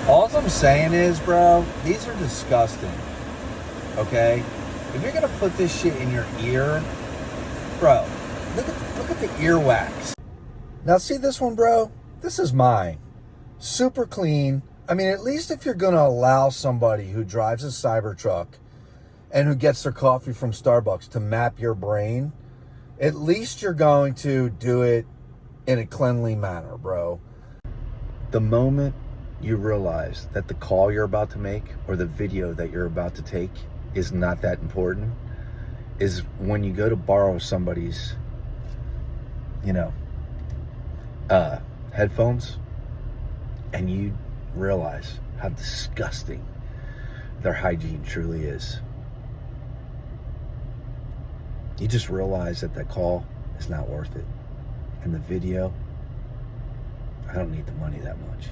All I'm saying is, bro, these are disgusting. Okay? If you're gonna put this shit in your ear, bro, look at the earwax. Now see this one, bro? This is mine. Super clean. I mean, at least if you're gonna allow somebody who drives a Cybertruck and who gets their coffee from Starbucks to map your brain, at least you're going to do it in a cleanly manner, bro. The moment you realize that the call you're about to make or the video that you're about to take is not that important is when you go to borrow somebody's, headphones, and you realize how disgusting their hygiene truly is. You just realize that call is not worth it. And the video, I don't need the money that much.